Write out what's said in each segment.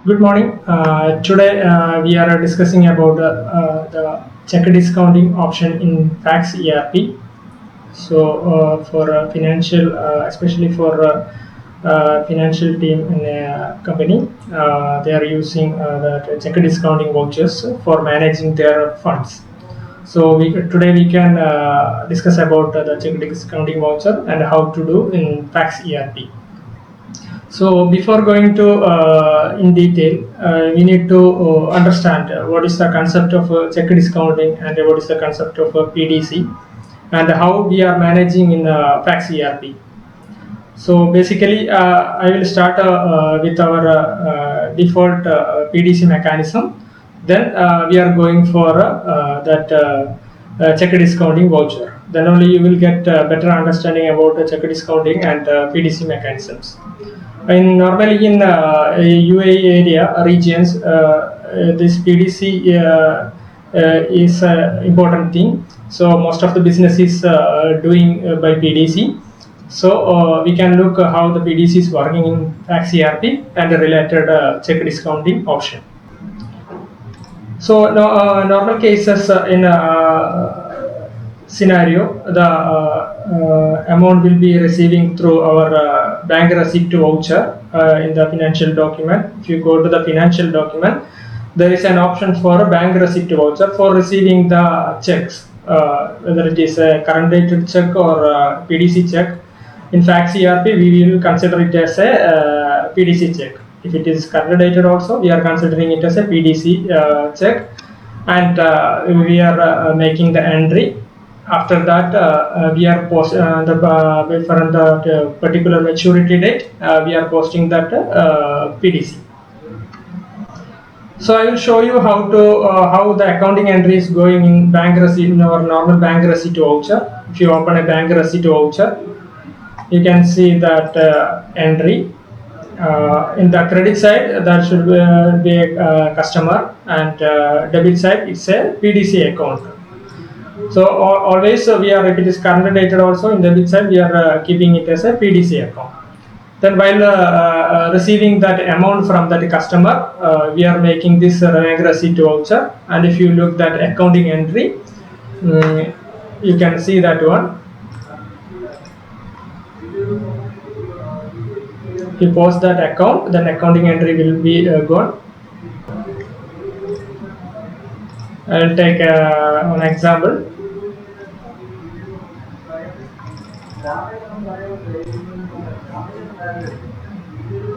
Good morning. Today we are discussing about the check discounting option in Fax ERP. For financial, especially for financial team in a company, they are using the check discounting vouchers for managing their funds. Today we can discuss about the check discounting voucher and how to do in Fax ERP. So before going to in detail, we need to understand what is the concept of check discounting and what is the concept of PDC and how we are managing in Fax ERP. So basically, I will start with our default PDC mechanism. Then we are going for that check discounting voucher. Then only you will get better understanding about check discounting and PDC mechanisms. Normally in UAE area regions, this PDC is an important thing. So most of the business is doing by PDC. So we can look how the PDC is working in Fax ERP and the related check discounting option. So normal cases in scenario, the amount will be receiving through our bank receipt voucher in the financial document. If you go to the financial document, there is an option for a bank receipt voucher for receiving the checks, whether it is a current dated check or PDC check. In Fax ERP, we will consider it as a PDC check. If it is current dated also, we are considering it as a PDC check, and we are making the entry. After that, we are post for the particular maturity date. We are posting that PDC. So I will show you how the accounting entry is going in bank receipt, in our normal bank receipt voucher. If you open a bank receipt voucher, you can see that entry. In the credit side, that should be a customer, and debit side, it's a PDC account. So always we are, if it is current dated also in debit side, we are keeping it as a PDC account. Then while receiving that amount from that customer, we are making this bank receipt voucher. And if you look that accounting entry, you can see that one. If you post that account, then accounting entry will be gone. I'll take an example.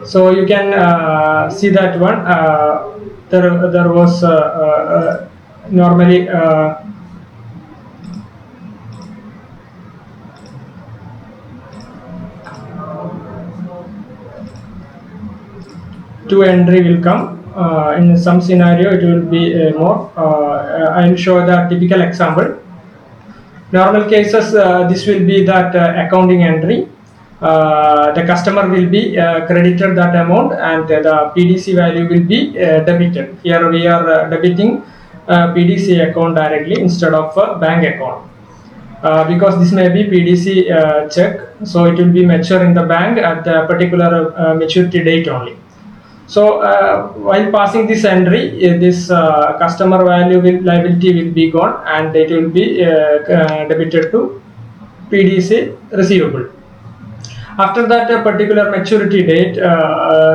So you can see that one. There was normally two entry will come. In some scenario, it will be more. I will show the typical example. Normal cases, this will be that accounting entry. The customer will be credited that amount, and the PDC value will be debited. Here we are debiting PDC account directly instead of bank account. Because this may be PDC check, so it will be mature in the bank at the particular maturity date only. So while passing this entry, this customer value liability will be gone, and it will be debited to PDC receivable. After that particular maturity date,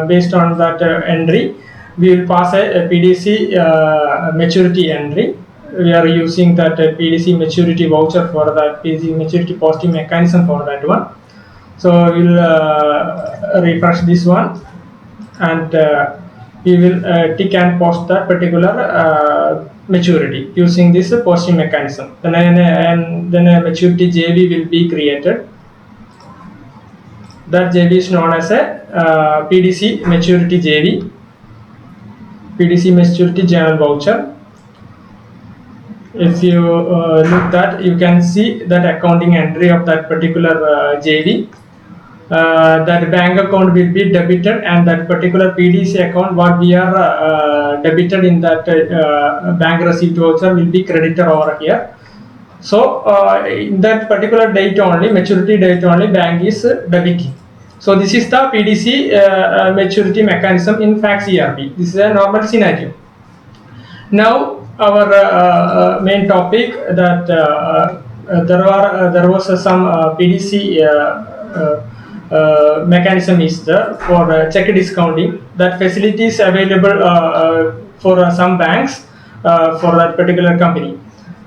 based on that entry, we will pass a PDC maturity entry. We are using that PDC maturity voucher for that PDC maturity posting mechanism for that one. So we will refresh this one, and we will tick and post that particular maturity using this posting mechanism. Then a maturity JV will be created. That JV is known as a PDC maturity JV, PDC maturity journal voucher. If you look that, you can see that accounting entry of that particular JV. That bank account will be debited, and that particular PDC account what we are debited in that bank receipt voucher will be credited over here. So in that particular date only, maturity date only, bank is debiting. So this is the PDC maturity mechanism in FACS ERP. This is a normal scenario. Now our main topic that there was some PDC mechanism is there for check discounting. That facility is available for some banks for that particular company.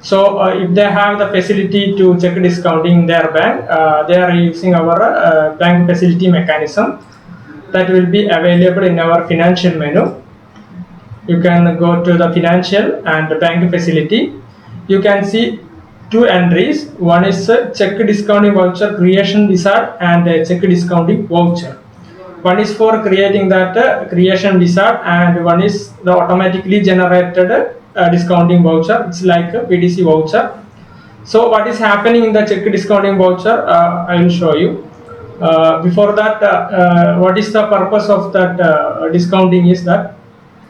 So if they have the facility to check discounting in their bank, they are using our bank facility mechanism that will be available in our financial menu. You can go to the financial and the bank facility. You can see two entries. One is check discounting voucher creation wizard and check discounting voucher. One is for creating that creation wizard, and one is the automatically generated discounting voucher. It's like a PDC voucher. So what is happening in the check discounting voucher, I will show you. Before that, what is the purpose of that discounting is that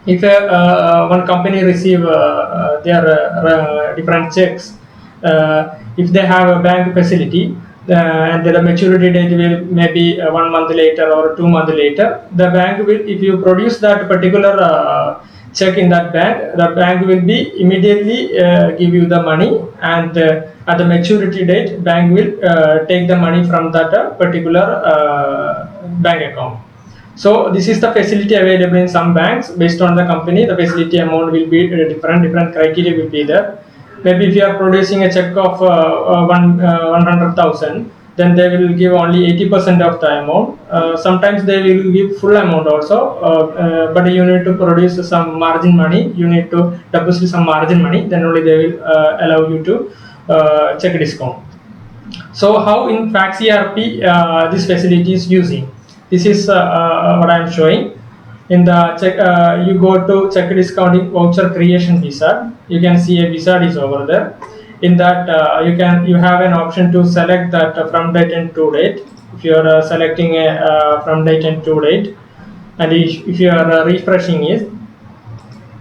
if one company receive their different checks, if they have a bank facility and the maturity date will maybe 1 month later or 2 months later, the bank will, if you produce that particular check in that bank, the bank will be immediately give you the money, and at the maturity date bank will take the money from that particular bank account. So this is the facility available in some banks. Based on the company, the facility amount will be different criteria will be there. Maybe if you are producing a check of 100,000, then they will give only 80% of the amount. Sometimes they will give full amount also, but you need to produce some margin money. You need to deposit some margin money. Then only they will allow you to check discount. So how in FACS ERP this facility is using? This is what I am showing. In the check, you go to check discounting voucher creation wizard. You can see a wizard is over there. In that you have an option to select that from date and to date. If you are selecting a from date and to date, and if you are refreshing it,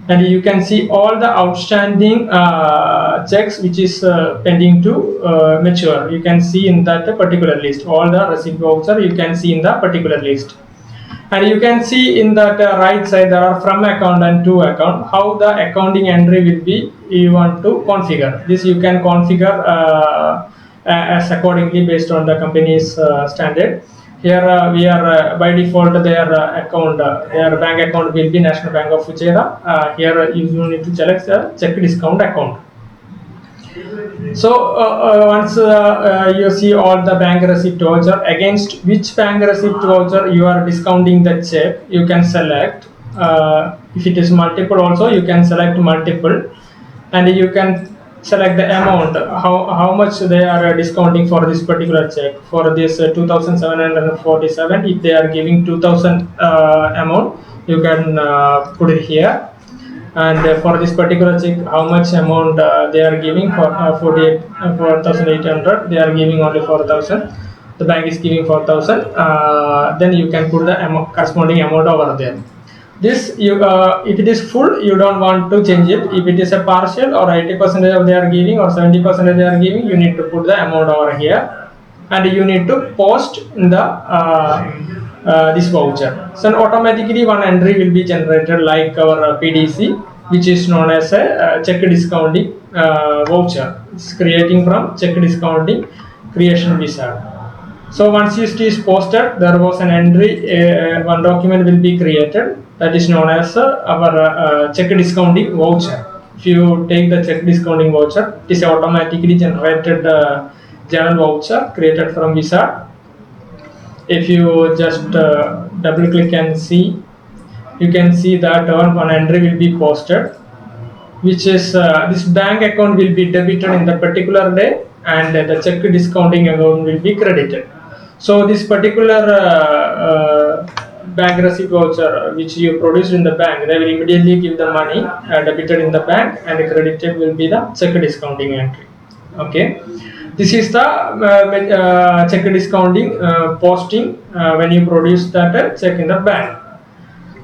and you can see all the outstanding checks which is pending to mature. You can see in that particular list all the receipt voucher. You can see in the particular list, and you can see in that right side there are from account and to account. How the accounting entry will be, you want to configure this. You can configure as accordingly based on the company's standard. Here we are by default their account, their bank account will be National Bank of Fujairah. Here you need to select the check discount account. So once you see all the bank receipt voucher, against which bank receipt voucher you are discounting the check, you can select. If it is multiple also, you can select multiple, and you can select the amount, how much they are discounting for this particular check. For this 2,747, if they are giving 2,000 amount, you can put it here. And for this particular check, how much amount they are giving for 4,800, they are giving only 4,000. The bank is giving 4,000. Then you can put the corresponding amount over there. This you if it is full, you don't want to change it. If it is a partial or 80% they are giving or 70% they are giving, you need to put the amount over here, and you need to post in the this voucher. So automatically one entry will be generated like our PDC, which is known as a check discounting voucher. It's creating from check discounting creation wizard. So once it is posted, there was an entry, one document will be created that is known as our check discounting voucher. If you take the check discounting voucher, it is automatically generated journal voucher created from wizard. If you just double click and see, you can see that one entry will be posted, which is this bank account will be debited in the particular day, and the check discounting account will be credited. So this particular bank receipt voucher which you produced in the bank, they will immediately give the money debited in the bank, and credited will be the check discounting entry. Okay, this is the check discounting posting when you produce that check in the bank.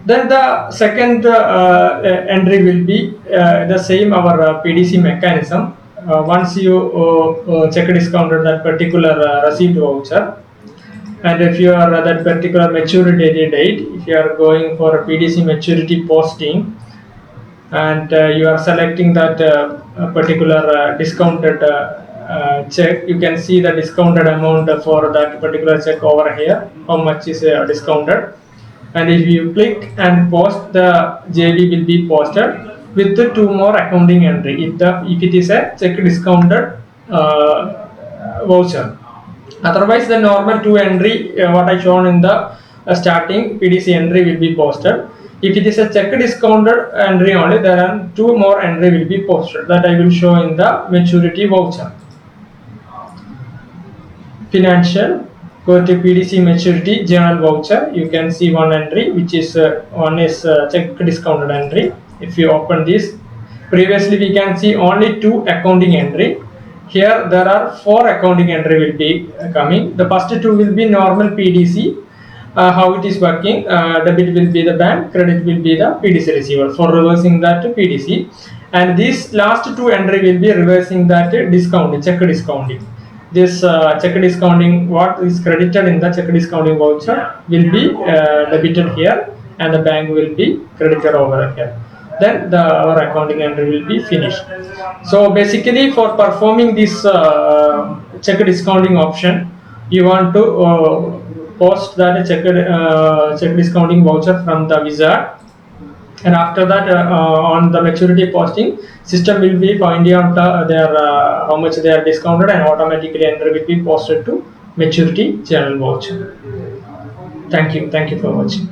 Then the second entry will be the same our PDC mechanism. Once you check discounted that particular receipt voucher, And if you are that particular maturity date, if you are going for a PDC maturity posting, and you are selecting that particular discounted check, you can see the discounted amount for that particular check over here, how much is discounted. And if you click and post, the JD will be posted with the 2 more accounting entry if it is a check discounted voucher. Otherwise, the normal 2 entry what I shown in the starting PDC entry will be posted. If it is a check discounted entry only, there are 2 more entry will be posted that I will show in the maturity voucher. Financial, go to PDC maturity journal voucher. You can see one entry, which is one is check discounted entry. If you open this, previously we can see only 2 accounting entry. Here there are 4 accounting entry will be coming. The first 2 will be normal PDC. How it is working, debit will be the bank, credit will be the PDC receiver for reversing that PDC, and these last 2 entry will be reversing that discounting, check discounting. This check discounting, what is credited in the check discounting voucher will be debited here, and the bank will be credited over here. Then our accounting entry will be finished. So basically, for performing this check discounting option, you want to post that check discounting voucher from the wizard, and after that on the maturity posting, system will be finding out their how much they are discounted, and automatically entry will be posted to maturity journal voucher. Thank you for watching.